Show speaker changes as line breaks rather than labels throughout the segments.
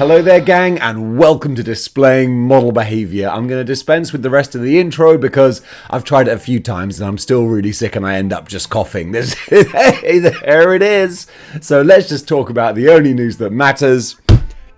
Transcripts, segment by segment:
Hello there gang, and welcome to Displaying-Model-Behaviour. I'm going to dispense with the rest of the intro because I've tried it a few times and I'm still really sick and I end up just coughing. Hey, there it is. So let's just talk about the only news that matters.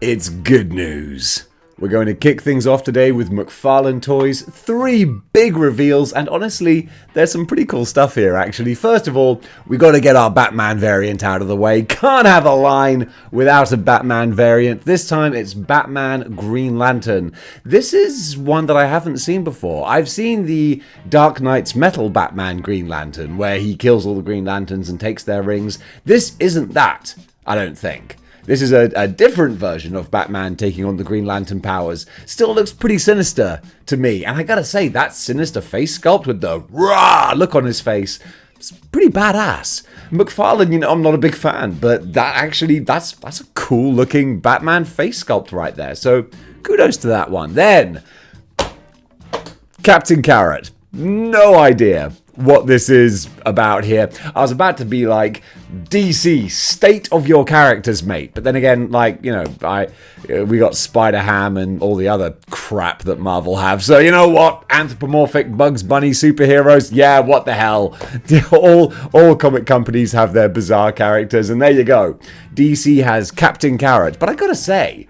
It's good news. We're going to kick things off today with McFarland Toys. 3 big reveals, and honestly, there's some pretty cool stuff here, actually. First of all, we got to get our Batman variant out of the way. Can't have a line without a Batman variant. This time, it's Batman Green Lantern. This is one that I haven't seen before. I've seen the Dark Knight's Metal Batman Green Lantern, where he kills all the Green Lanterns and takes their rings. This isn't that, I don't think. This is a different version of Batman taking on the Green Lantern powers. Still looks pretty sinister to me. And I gotta say, that sinister face sculpt with the rah look on his face, it's pretty badass. McFarlane, you know, I'm not a big fan, but that's a cool looking Batman face sculpt right there. So kudos to that one. Then, Captain Carrot. No idea what this is about here. I was about to be like, DC, state of your characters, mate. But then again, like, you know, we got Spider-Ham and all the other crap that Marvel have. So, you know what? Anthropomorphic Bugs Bunny superheroes? Yeah, what the hell? All comic companies have their bizarre characters. And there you go. DC has Captain Carrot. But I gotta say,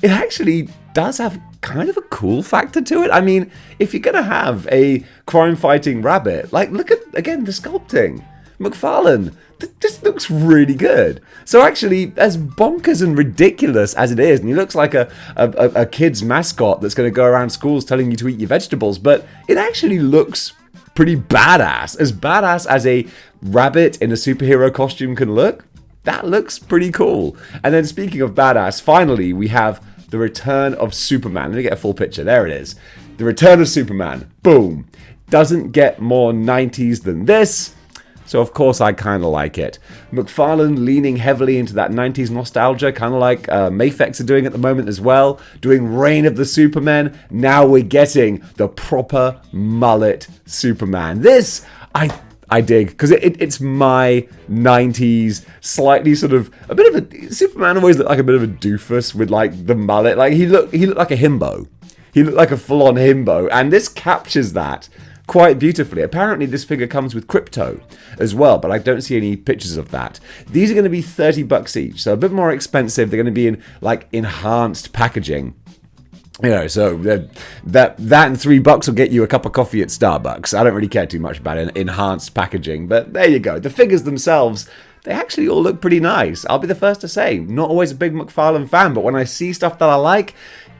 it actually does have kind of a cool factor to it. I mean, if you're gonna have a crime-fighting rabbit, like, look at, again, the sculpting. McFarlane, this looks really good. So actually, as bonkers and ridiculous as it is, and he looks like a kid's mascot that's going to go around schools telling you to eat your vegetables, but it actually looks pretty badass. As a rabbit in a superhero costume can look, that looks pretty cool. And then speaking of badass, finally, we have the return of Superman. Let me get a full picture. There it is. The return of Superman. Boom. Doesn't get more 90s than this. So of course I kind of like it. McFarlane leaning heavily into that 90s nostalgia, kind of like Mafex are doing at the moment as well. Doing Reign of the Supermen. Now we're getting the proper mullet Superman. This, I dig, because it's my 90s, slightly sort of, a bit of a, Superman always looked like a bit of a doofus with like the mullet. Like he looked like a himbo. He looked like a full-on himbo, and this captures that quite beautifully. Apparently this figure comes with crypto as well, but I don't see any pictures of that. These are going to be $30 each, so a bit more expensive. They're going to be in like enhanced packaging. You know, so that and $3 will get you a cup of coffee at Starbucks. I don't really care too much about enhanced packaging, but there you go. The figures themselves, they actually all look pretty nice. I'll be the first to say, not always a big McFarlane fan, but when I see stuff that I like,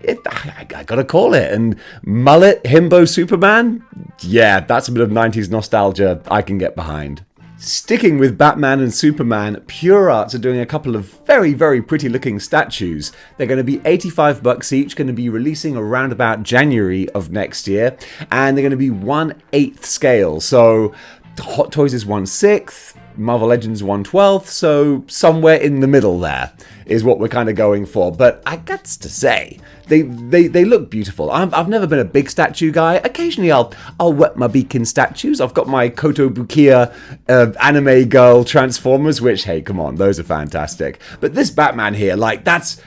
I gotta call it. And mullet himbo Superman, yeah, that's a bit of 90s nostalgia I can get behind. Sticking with Batman and Superman, Figurearts are doing a couple of very, very pretty looking statues. They're going to be $85 each, going to be releasing around about January of next year, and they're going to be 1/8 scale. So Hot Toys is 1/6, Marvel Legends 1/12, so somewhere in the middle there is what we're kind of going for. But I got to say, they look beautiful. I've never been a big statue guy. Occasionally I'll wet my beak in statues. I've got my Kotobukiya anime girl Transformers, which, hey, come on, those are fantastic. But this Batman here, like, that's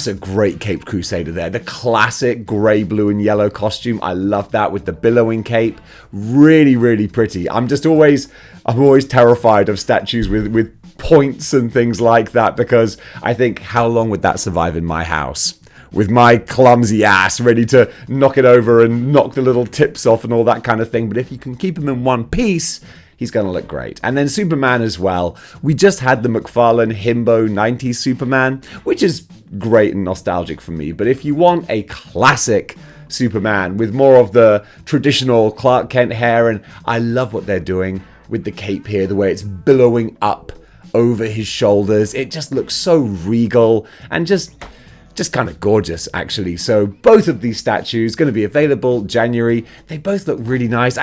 a great Caped Crusader there. The classic grey, blue and yellow costume. I love that with the billowing cape. Really, really pretty. I'm always terrified of statues with points and things like that, because I think, how long would that survive in my house? With my clumsy ass ready to knock it over and knock the little tips off and all that kind of thing. But if you can keep him in one piece, he's going to look great. And then Superman as well. We just had the McFarlane Himbo 90s Superman, which is great and nostalgic for me. But if you want a classic Superman with more of the traditional Clark Kent hair, and I love what they're doing with the cape here, the way it's billowing up over his shoulders. It just looks so regal and just kind of gorgeous, actually. So both of these statues going to be available January. They both look really nice.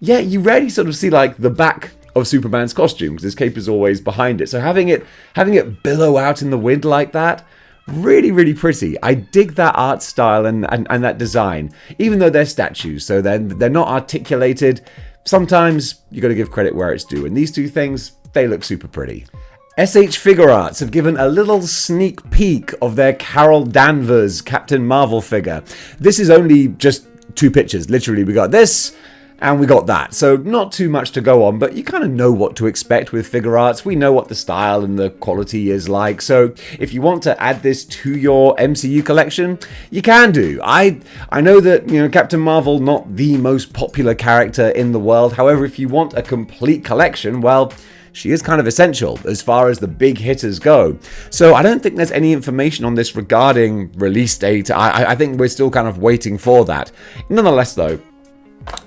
You rarely sort of see like the back of Superman's costume, because his cape is always behind it. So having it billow out in the wind like that, really, really pretty. I dig that art style and that design, even though they're statues, so they're not articulated. Sometimes you got to give credit where it's due, and these two things, they look super pretty. SH Figurearts have given a little sneak peek of their Carol Danvers Captain Marvel figure. This is only just 2 pictures. Literally, we got this and we got that. So not too much to go on, but you kind of know what to expect with Figurearts. We know what the style and the quality is like. So if you want to add this to your MCU collection, you can do. I know that, Captain Marvel, not the most popular character in the world. However, if you want a complete collection, well, she is kind of essential as far as the big hitters go. So I don't think there's any information on this regarding release date. I think we're still kind of waiting for that. Nonetheless, though,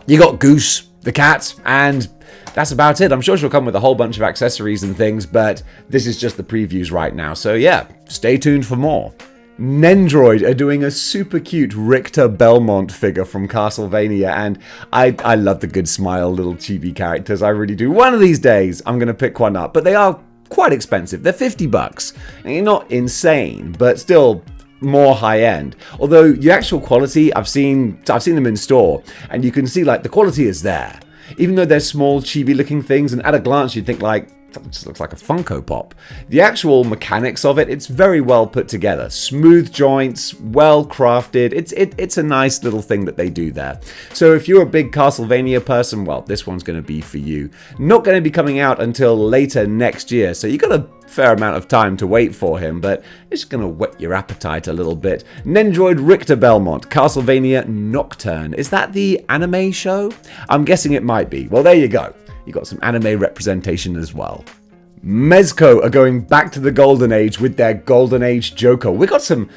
you got Goose, the cat, and that's about it. I'm sure she'll come with a whole bunch of accessories and things, but this is just the previews right now. So yeah, stay tuned for more. Nendroid are doing a super cute Richter Belmont figure from Castlevania, and I love the good smile little chibi characters. I really do. One of these days, I'm going to pick one up, but they are quite expensive. They're $50. And not insane, but still more high-end. Although the actual quality, I've seen them in store, and you can see like the quality is there. Even though they're small, chibi-looking things, and at a glance you'd think like, it just looks like a Funko Pop. The actual mechanics of it, it's very well put together. Smooth joints, well crafted. It's a nice little thing that they do there. So if you're a big Castlevania person, well, this one's going to be for you. Not going to be coming out until later next year, so you got a fair amount of time to wait for him, but it's going to whet your appetite a little bit. Nendroid Richter Belmont, Castlevania Nocturne. Is that the anime show? I'm guessing it might be. Well, there you go. You got some anime representation as well. Mezco are going back to the Golden Age with their Golden Age Joker. We got some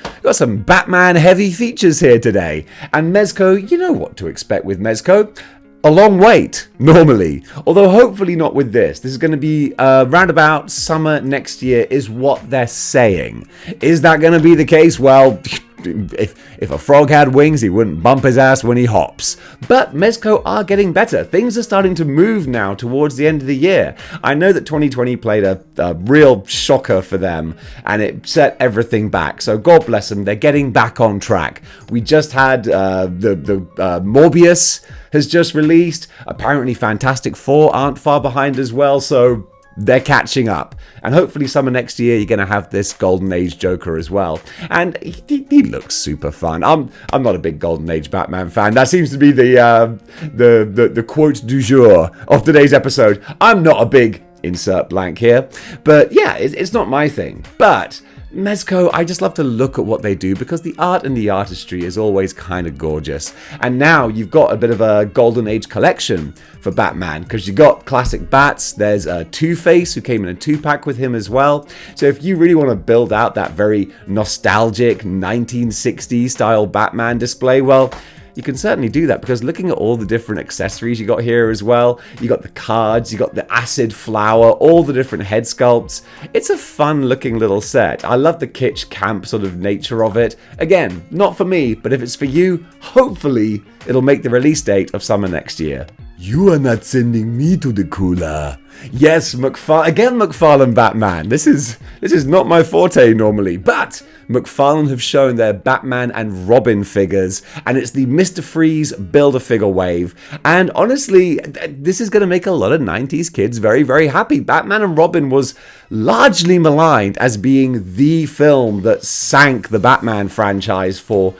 Batman heavy features here today. And Mezco, you know what to expect with Mezco. A long wait, normally. Although hopefully not with this. This is going to be round about summer next year is what they're saying. Is that going to be the case? Well, if a frog had wings, he wouldn't bump his ass when he hops. But Mezco are getting better. Things are starting to move now towards the end of the year. I know that 2020 played a real shocker for them, and it set everything back. So God bless them. They're getting back on track. We just had the Morbius has just released. Apparently Fantastic Four aren't far behind as well, so they're catching up. And hopefully summer next year, you're going to have this Golden Age Joker as well. And he looks super fun. I'm not a big Golden Age Batman fan. That seems to be the quote du jour of today's episode. I'm not a big insert blank here. But yeah, it's not my thing. But Mezco, I just love to look at what they do because the art and the artistry is always kind of gorgeous. And now you've got a bit of a Golden Age collection for Batman because you got classic Bats. There's Two-Face who came in a 2-pack with him as well. So if you really want to build out that very nostalgic 1960s style Batman display, well, you can certainly do that because looking at all the different accessories you got here as well, you got the cards, you got the acid flower, all the different head sculpts. It's a fun looking little set. I love the kitsch camp sort of nature of it. Again, not for me, but if it's for you, hopefully it'll make the release date of summer next year. You are not sending me to the cooler. Yes, McFarlane Batman. This is not my forte normally, but McFarlane have shown their Batman and Robin figures, and it's the Mr. Freeze Build-A-Figure wave. And honestly, this is going to make a lot of 90s kids very, very happy. Batman and Robin was largely maligned as being the film that sank the Batman franchise for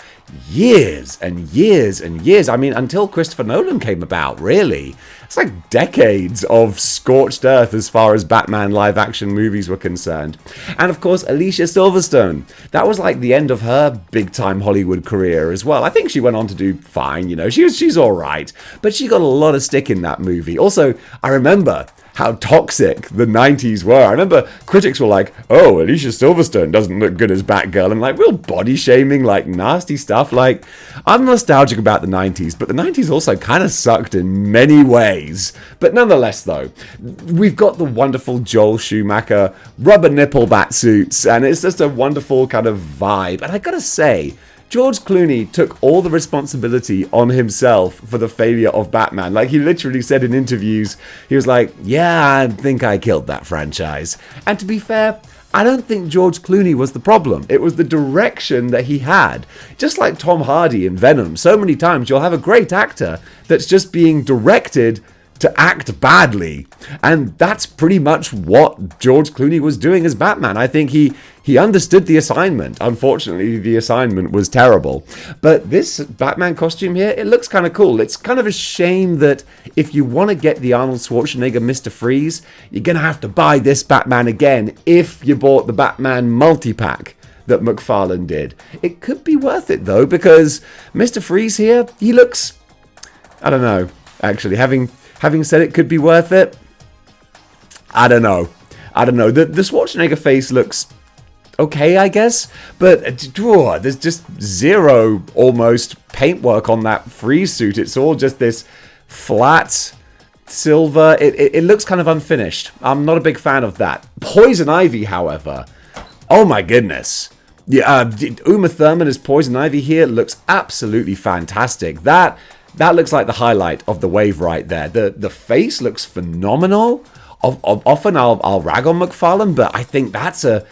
years and years and years. I mean, until Christopher Nolan came about, really. It's like decades of scorched earth as far as Batman live-action movies were concerned. And of course, Alicia Silverstone. That was like the end of her big-time Hollywood career as well. I think she went on to do fine, you know. She's all right. But she got a lot of stick in that movie. Also, I remember how toxic the 90s were. I remember critics were like, oh, Alicia Silverstone doesn't look good as Batgirl, and like real body shaming, like nasty stuff. Like, I'm nostalgic about the 90s, but the 90s also kind of sucked in many ways. But nonetheless, though, we've got the wonderful Joel Schumacher rubber nipple bat suits, and it's just a wonderful kind of vibe. And I gotta say, George Clooney took all the responsibility on himself for the failure of Batman. Like, he literally said in interviews, he was like, yeah, I think I killed that franchise. And to be fair, I don't think George Clooney was the problem. It was the direction that he had. Just like Tom Hardy in Venom, so many times you'll have a great actor that's just being directed to act badly. And that's pretty much what George Clooney was doing as Batman. I think he understood the assignment. Unfortunately, the assignment was terrible. But this Batman costume here, it looks kind of cool. It's kind of a shame that if you want to get the Arnold Schwarzenegger Mr. Freeze, you're going to have to buy this Batman again if you bought the Batman multi-pack that McFarlane did. It could be worth it, though, because Mr. Freeze here, he looks... I don't know, actually. Having said it could be worth it, I don't know. The Schwarzenegger face looks okay, I guess, but there's just zero almost paintwork on that Freeze suit. It's all just this flat silver. It looks kind of unfinished. I'm not a big fan of that. Poison Ivy, however, oh my goodness. Yeah, Uma Thurman as Poison Ivy here looks absolutely fantastic. That looks like the highlight of the wave right there. The face looks phenomenal. Often I'll rag on McFarlane, but I think that's a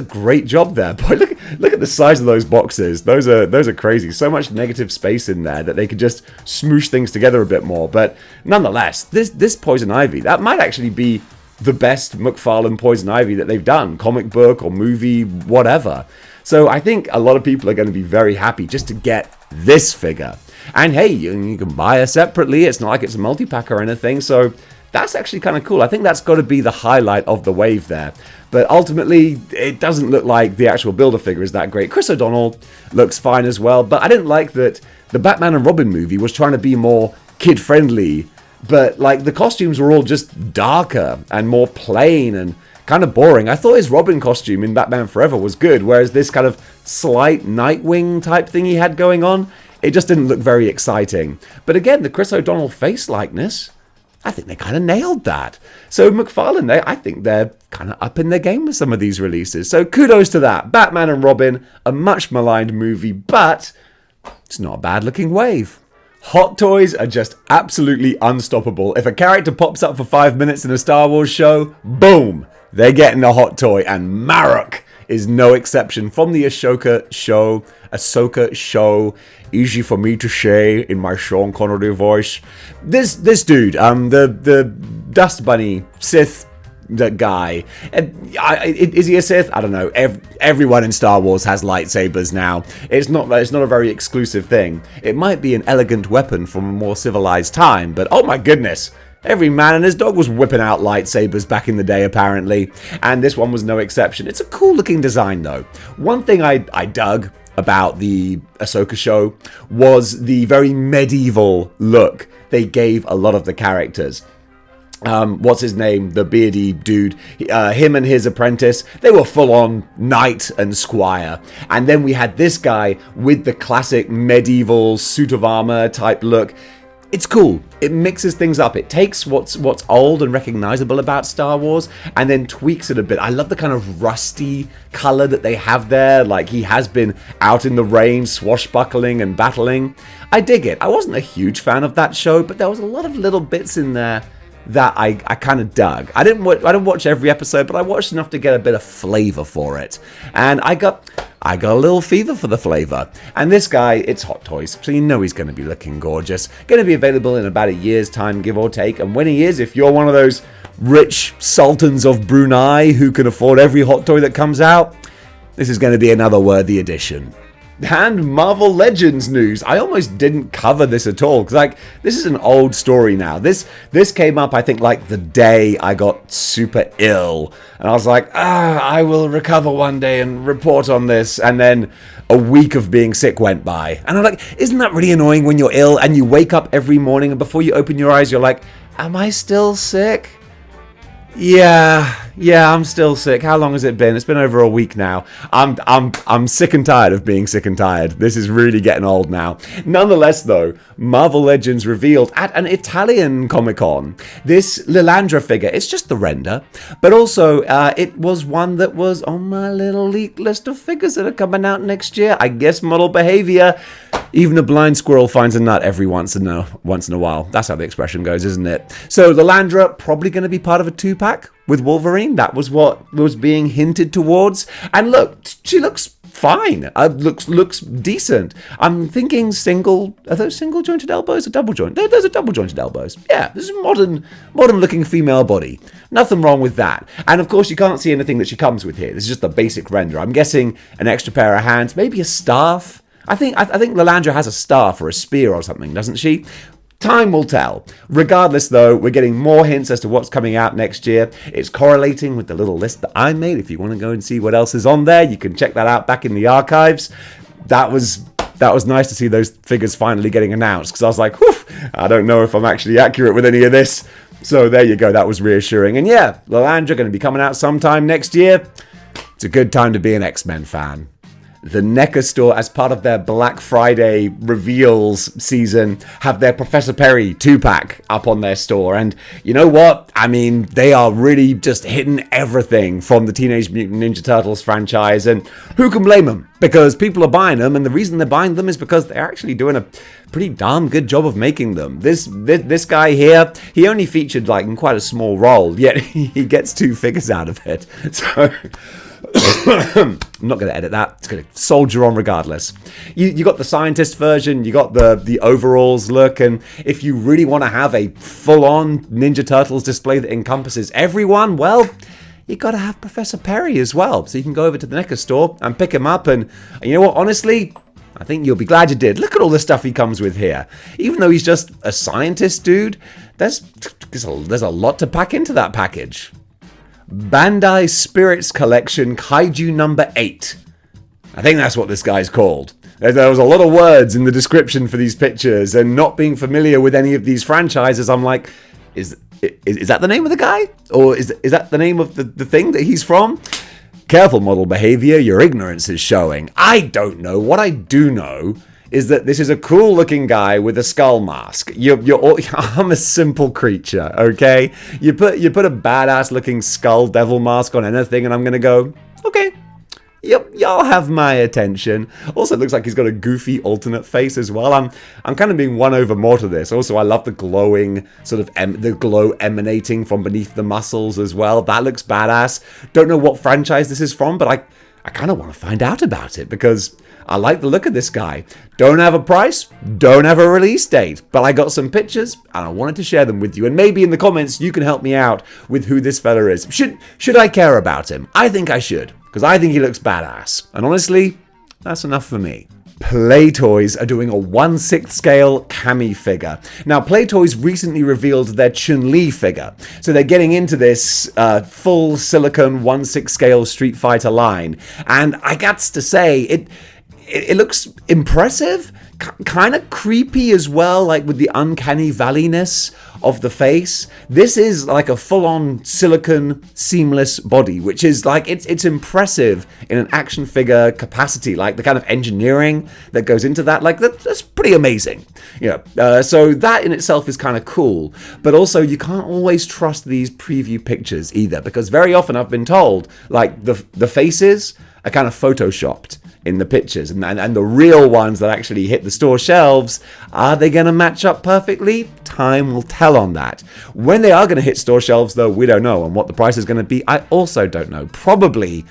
great job there. Boy, look at the size of those boxes. Those are crazy. So much negative space in there that they could just smoosh things together a bit more. But nonetheless, this Poison Ivy, that might actually be the best McFarlane Poison Ivy that they've done, comic book or movie, whatever. So I think a lot of people are going to be very happy just to get this figure. And hey, you can buy her separately. It's not like it's a multi-pack or anything, so that's actually kind of cool. I think that's got to be the highlight of the wave there. But ultimately, it doesn't look like the actual Build-A-Figure is that great. Chris O'Donnell looks fine as well, but I didn't like that the Batman and Robin movie was trying to be more kid-friendly, but like the costumes were all just darker and more plain and kind of boring. I thought his Robin costume in Batman Forever was good, whereas this kind of slight Nightwing type thing he had going on, it just didn't look very exciting. But again, the Chris O'Donnell face likeness, I think they kind of nailed that. So McFarlane, I think they're kind of up in their game with some of these releases. So kudos to that. Batman and Robin, a much maligned movie, but it's not a bad looking wave. Hot Toys are just absolutely unstoppable. If a character pops up for 5 minutes in a Star Wars show, boom, they're getting a Hot Toy, and Marok is no exception. From the Ahsoka show, easy for me to say in my Sean Connery voice. This dude, the Dust Bunny Sith guy, is he a Sith? I don't know. Everyone in Star Wars has lightsabers now. It's not a very exclusive thing. It might be an elegant weapon from a more civilized time, but oh my goodness. Every man and his dog was whipping out lightsabers back in the day, apparently, and this one was no exception. It's a cool looking design, though. One thing I dug about the Ahsoka show was the very medieval look they gave a lot of the characters. What's his name? The beardy dude. Him and his apprentice, they were full on knight and squire. And then we had this guy with the classic medieval suit of armor type look. It's cool. It mixes things up. It takes what's old and recognizable about Star Wars and then tweaks it a bit. I love the kind of rusty color that they have there. Like he has been out in the rain, swashbuckling and battling. I dig it. I wasn't a huge fan of that show, but there was a lot of little bits in there that I kind of dug. I didn't watch every episode, but I watched enough to get a bit of flavor for it. And I got a little fever for the flavor. And this guy, it's Hot Toys, so you know he's going to be looking gorgeous. Going to be available in about a year's time, give or take. And when he is, if you're one of those rich sultans of Brunei who can afford every Hot Toy that comes out, this is going to be another worthy addition. And Marvel Legends news. I almost didn't cover this at all, because like this is an old story now. This came up, I think, like the day I got super ill, and I was like, I will recover one day and report on this. And then a week of being sick went by, and I'm like, isn't that really annoying when you're ill and you wake up every morning and before you open your eyes you're like, am I still sick? Yeah, I'm still sick. How long has it been? It's been over a week now. I'm sick and tired of being sick and tired. This is really getting old now. Nonetheless, though, Marvel Legends revealed at an Italian Comic-Con this Lilandra figure. It's just the render, but also it was one that was on my little leak list of figures that are coming out next year. I guess model behavior. Even a blind squirrel finds a nut every once in a while. That's how the expression goes, isn't it? So Lilandra probably going to be part of a 2-pack with Wolverine. That was what was being hinted towards. And look, she looks fine. Looks decent. I'm thinking single. Are those single jointed elbows or double joint? Those are double jointed elbows. Yeah, this is a modern looking female body. Nothing wrong with that. And of course, you can't see anything that she comes with here. This is just a basic render. I'm guessing an extra pair of hands, maybe a staff. I think Lilandra has a staff or a spear or something, doesn't she? Time will tell. Regardless, though, we're getting more hints as to what's coming out next year. It's correlating with the little list that I made. If you want to go and see what else is on there, you can check that out back in the archives. That was nice to see those figures finally getting announced, because I was like, whew, I don't know if I'm actually accurate with any of this. So there you go. That was reassuring. And yeah, Lilandra going to be coming out sometime next year. It's a good time to be an X-Men fan. The NECA store, as part of their Black Friday reveals season, have their Professor Perry 2-pack up on their store. And you know what? I mean, they are really just hitting everything from the Teenage Mutant Ninja Turtles franchise. And who can blame them? Because people are buying them. And the reason they're buying them is because they're actually doing a pretty darn good job of making them. This guy here, he only featured like in quite a small role, yet he gets 2 figures out of it. So... I'm not going to edit that. It's going to soldier on regardless. You got the scientist version, you got the overalls look, and if you really want to have a full-on Ninja Turtles display that encompasses everyone, well, you got to have Professor Perry as well. So you can go over to the NECA store and pick him up, and you know what, honestly, I think you'll be glad you did. Look at all the stuff he comes with here. Even though he's just a scientist dude, there's a lot to pack into that package. Bandai Spirits Collection Kaiju number 8. I think that's what this guy's called. There was a lot of words in the description for these pictures, and not being familiar with any of these franchises, I'm like, is that the name of the guy? Or is that the name of the thing that he's from? Careful, model behavior, your ignorance is showing. I don't know. What I do know is that this is a cool looking guy with a skull mask. I'm a simple creature, okay? You put a badass looking skull devil mask on anything and I'm gonna go, okay, yep, y'all have my attention. Also, it looks like he's got a goofy alternate face as well. I'm kind of being won over more to this. Also, I love the glowing, sort of the glow emanating from beneath the muscles as well. That looks badass. Don't know what franchise this is from, but I kind of want to find out about it because I like the look of this guy. Don't have a price, don't have a release date, but I got some pictures and I wanted to share them with you. And maybe in the comments you can help me out with who this fella is. Should I care about him? I think I should, because I think he looks badass. And honestly, that's enough for me. Playtoys are doing a 1/6 scale Cammy figure. Now, Playtoys recently revealed their ChunLi figure, so they're getting into this full silicone 1/6 scale Street Fighter line, and I got to say, it looks impressive, kind of creepy as well, like with the uncanny valleyness of the face. This is like a full-on silicone seamless body, which is like, it's impressive in an action figure capacity, like the kind of engineering that goes into that, like that's pretty amazing. So that in itself is kind of cool, but also you can't always trust these preview pictures either, because very often I've been told like the faces are kind of photoshopped in the pictures, and the real ones that actually hit the store shelves, are they going to match up perfectly? Time will tell on that. When they are going to hit store shelves, though, we don't know, and what the price is going to be, I also don't know. Probably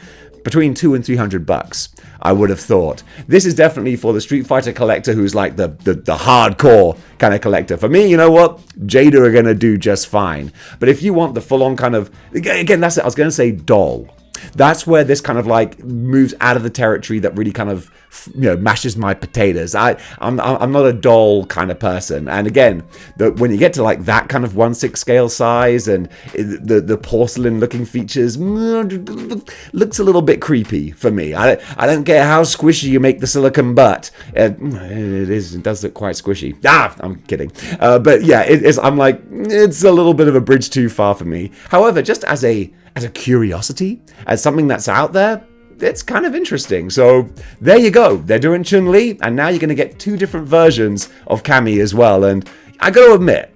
between $200 and $300, I would have thought. This is definitely for the Street Fighter collector who's like the hardcore kind of collector. For me, you know what? Jada are going to do just fine. But if you want the full-on kind of, again, that's it. I was going to say doll. That's where this kind of like moves out of the territory that really kind of, mashes my potatoes. I'm not a doll kind of person. And again, when you get to like that kind of 1/6 scale size and the porcelain looking features, looks a little bit creepy for me. I don't care how squishy you make the silicone butt. It does look quite squishy. I'm kidding. But yeah, I'm like, it's a little bit of a bridge too far for me. However, just as a curiosity, as something that's out there, it's kind of interesting. So there you go. They're doing ChunLi, and now you're going to get 2 different versions of Cammy as well. And I got to admit,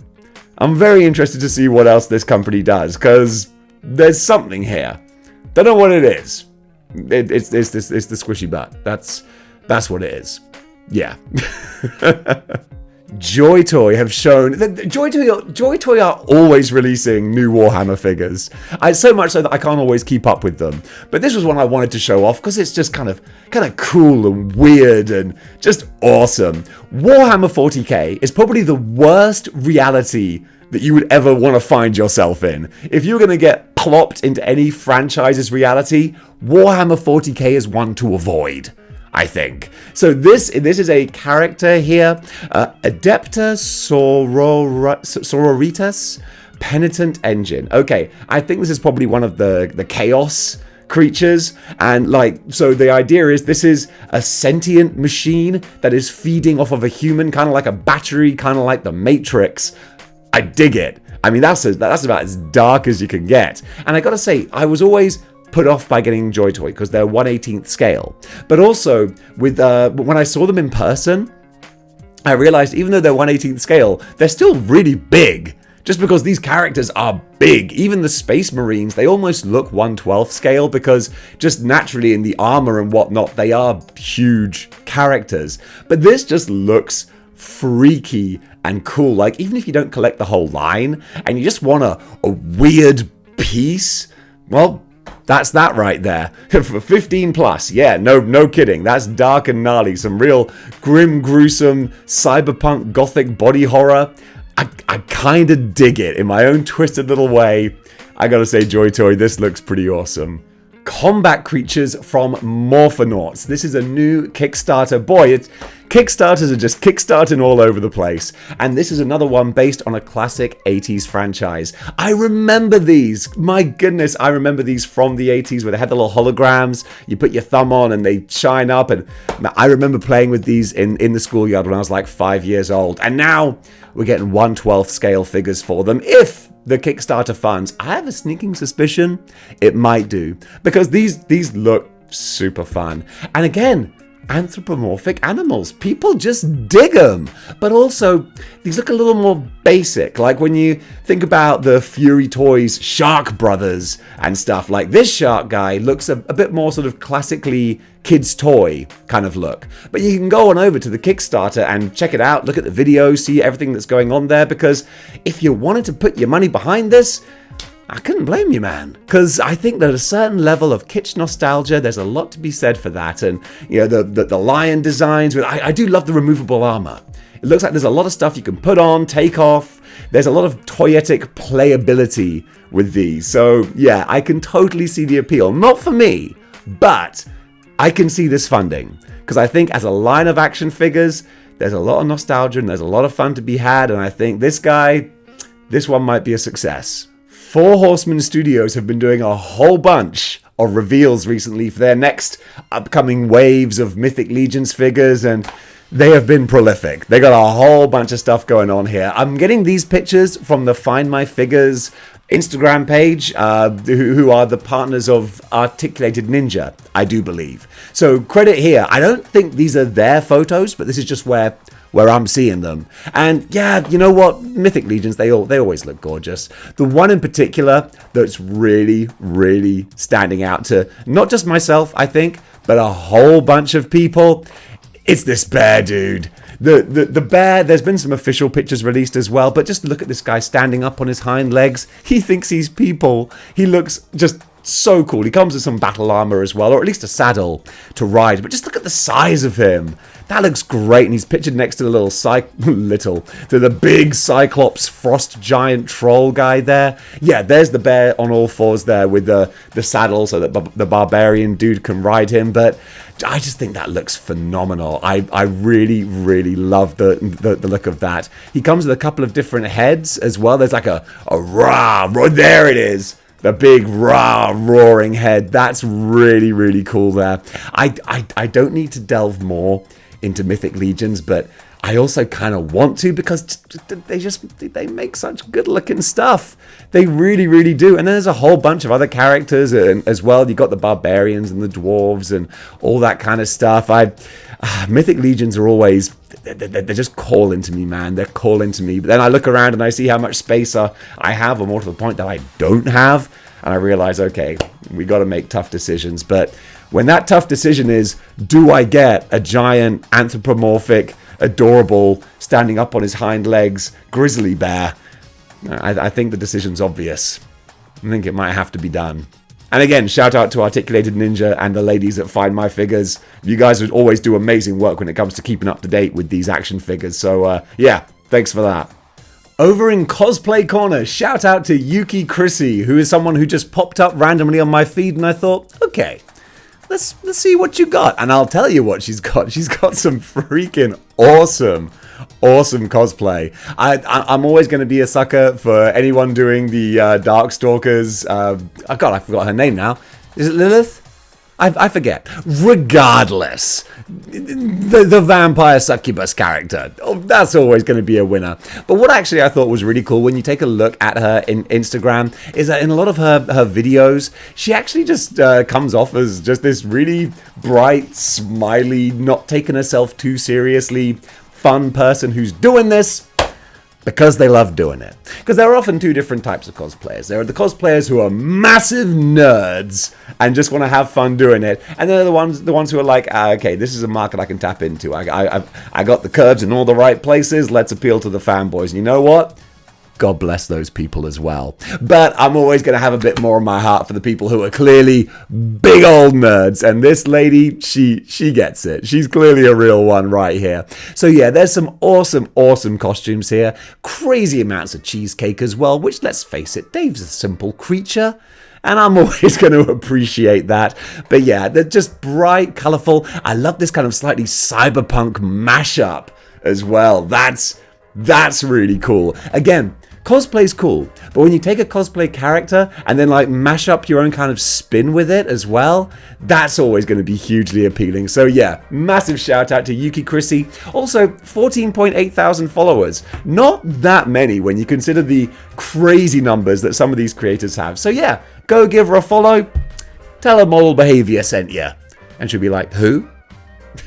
I'm very interested to see what else this company does, because there's something here. Don't know what it is. It's the squishy butt. That's what it is. Yeah. Joy Toy have shown that Joy Toy are always releasing new Warhammer figures. So much so that I can't always keep up with them. But this was one I wanted to show off because it's just kind of cool and weird and just awesome. Warhammer 40k is probably the worst reality that you would ever want to find yourself in. If you're going to get plopped into any franchise's reality, Warhammer 40k is one to avoid, I think. So this is a character here, Adepta Sororitas Penitent Engine. Okay, I think this is probably one of the Chaos creatures, and so the idea is this is a sentient machine that is feeding off of a human, kind of like a battery, kind of like the Matrix. I dig it. I mean, that's about as dark as you can get. And I gotta say, I was always put off by getting Joy Toy because they're 1/18th scale. But also, with when I saw them in person, I realized even though they're 1/18th scale, they're still really big. Just because these characters are big. Even the Space Marines, they almost look 1/12th scale because just naturally in the armor and whatnot, they are huge characters. But this just looks freaky and cool. Like, even if you don't collect the whole line and you just want a weird piece, well, that's that right there. For 15 plus, yeah, no kidding. That's dark and gnarly. Some real grim, gruesome, cyberpunk, gothic body horror. I kind of dig it in my own twisted little way. I gotta say, Joy Toy, this looks pretty awesome. Combat creatures from Morphonauts. This is a new Kickstarter. Boy, Kickstarters are just kickstarting all over the place. And this is another one based on a classic 80s franchise. I remember these. My goodness, I remember these from the 80s where they had the little holograms. You put your thumb on and they shine up. And I remember playing with these in the schoolyard when I was like 5 years old. And now we're getting 1/12th scale figures for them. If the Kickstarter funds, I have a sneaking suspicion it might do, because these look super fun. And again, anthropomorphic animals. People just dig them. But also, these look a little more basic. Like when you think about the Fury Toys Shark Brothers and stuff, like this shark guy looks a bit more sort of classically kids toy kind of look. But you can go on over to the Kickstarter and check it out, look at the video, see everything that's going on there, because if you wanted to put your money behind this, I couldn't blame you, man, because I think that a certain level of kitsch nostalgia, there's a lot to be said for that. And you know, the lion designs, I do love the removable armor. It looks like there's a lot of stuff you can put on, take off. There's a lot of toyetic playability with these. So yeah, I can totally see the appeal. Not for me, but I can see this funding, because I think as a line of action figures, there's a lot of nostalgia and there's a lot of fun to be had. And I think this one might be a success. Four Horsemen Studios have been doing a whole bunch of reveals recently for their next upcoming waves of Mythic Legions figures, and they have been prolific. They got a whole bunch of stuff going on here. I'm getting these pictures from the Find My Figures Instagram page, who are the partners of Articulated Ninja, I do believe. So credit here. I don't think these are their photos, but this is just where I'm seeing them. And yeah, you know what? Mythic Legions, they always look gorgeous. The one in particular that's really, really standing out to not just myself, I think, but a whole bunch of people, it's this bear dude. The bear, there's been some official pictures released as well, but just look at this guy standing up on his hind legs. He thinks he's people. He looks just so cool. He comes with some battle armor as well, or at least a saddle to ride. But just look at the size of him. That looks great. And he's pictured next to the the big Cyclops frost giant troll guy there. Yeah, there's the bear on all fours there with the saddle so that the barbarian dude can ride him. But I just think that looks phenomenal. I really, really love the look of that. He comes with a couple of different heads as well. There's like a rah, there it is. The big roaring head. That's really, really cool there. I don't need to delve more into Mythic Legions, but I also kind of want to, because they make such good looking stuff. They really, really do. And then there's a whole bunch of other characters as well. You got the barbarians and the dwarves and all that kind of stuff. Mythic Legions are always, they're just calling to me, man. They're calling to me. But then I look around and I see how much space I have, or more to the point that I don't have. And I realize, okay, we got to make tough decisions. But when that tough decision is, do I get a giant anthropomorphic adorable, standing up on his hind legs, grizzly bear. I think the decision's obvious. I think it might have to be done. And again, shout out to Articulated Ninja and the ladies at Find My Figures. You guys would always do amazing work when it comes to keeping up to date with these action figures. So yeah, thanks for that. Over in Cosplay Corner, shout out to Yuki Chrissy, who is someone who just popped up randomly on my feed, and I thought, okay, let's see what you got. And I'll tell you what she's got. She's got some freaking awesome cosplay. I'm always going to be a sucker for anyone doing the Darkstalkers. Oh God, I forgot her name now. Is it Lilith? I forget. Regardless, the vampire succubus character, that's always going to be a winner. But what actually I thought was really cool when you take a look at her in Instagram is that in a lot of her videos, she actually just comes off as just this really bright, smiley, not taking herself too seriously, fun person who's doing this because they love doing it. Because there are often two different types of cosplayers. There are the cosplayers who are massive nerds and just want to have fun doing it, and then there are the ones who are like, okay, this is a market I can tap into. I got the curves in all the right places. Let's appeal to the fanboys. And you know what? God bless those people as well. But I'm always going to have a bit more in my heart for the people who are clearly big old nerds. And this lady, she gets it. She's clearly a real one right here. So yeah, there's some awesome costumes here. Crazy amounts of cheesecake as well, which, let's face it, Dave's a simple creature. And I'm always going to appreciate that. But yeah, they're just bright, colorful. I love this kind of slightly cyberpunk mashup as well. That's really cool. Again, cosplay's cool, but when you take a cosplay character and then like mash up your own kind of spin with it as well, that's always going to be hugely appealing. So yeah, massive shout out to Yuki Chrissy. Also 14.8 thousand followers. Not that many when you consider the crazy numbers that some of these creators have. So yeah, go give her a follow. Tell her Model Behaviour sent you. And she'll be like, who?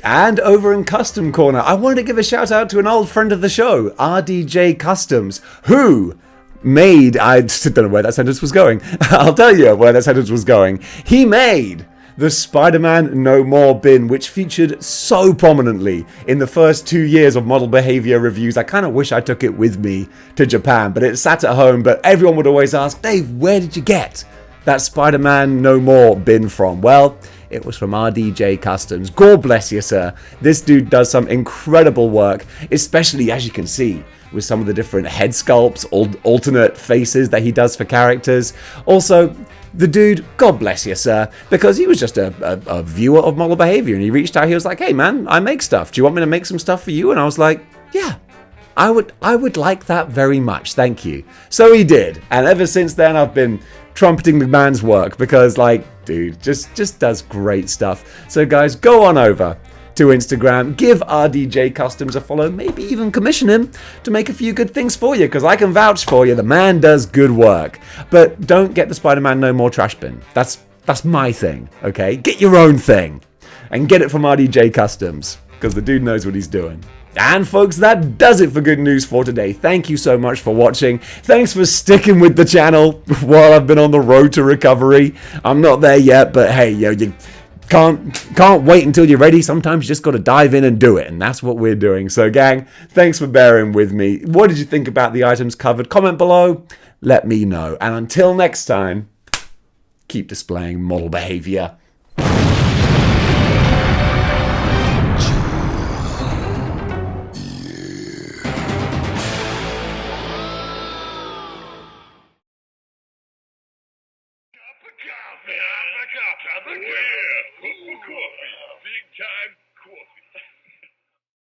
And over in Custom Corner, I wanted to give a shout out to an old friend of the show, RDJ Customs, who made, I don't know where that sentence was going. I'll tell you where that sentence was going. He made the Spider-Man No More bin, which featured so prominently in the first 2 years of Model Behaviour reviews. I kind of wish I took it with me to Japan, but it sat at home. But everyone would always ask, Dave, where did you get that Spider-Man No More bin from? Well, it was from RDJ Customs. God bless you, sir. This dude does some incredible work, especially, as you can see, with some of the different head sculpts, alternate faces that he does for characters. Also, the dude, God bless you, sir, because he was just a viewer of Model Behaviour, and he reached out. He was like, hey, man, I make stuff. Do you want me to make some stuff for you? And I was like, yeah. I would like that very much, thank you. So he did, and ever since then I've been trumpeting the man's work because, like, dude, just does great stuff. So guys, go on over to Instagram, give RDJ Customs a follow, maybe even commission him to make a few good things for you, because I can vouch for you, the man does good work. But don't get the Spider-Man No More trash bin. That's my thing, okay? Get your own thing, and get it from RDJ Customs, because the dude knows what he's doing. And folks, that does it for Good News for today. Thank you so much for watching. Thanks for sticking with the channel while I've been on the road to recovery. I'm not there yet, but hey, yo, you can't wait until you're ready. Sometimes you just got to dive in and do it, and that's what we're doing. So gang, thanks for bearing with me. What did you think about the items covered? Comment below, let me know. And until next time, keep displaying model behavior.
Cup of coffee, have a cup of coffee.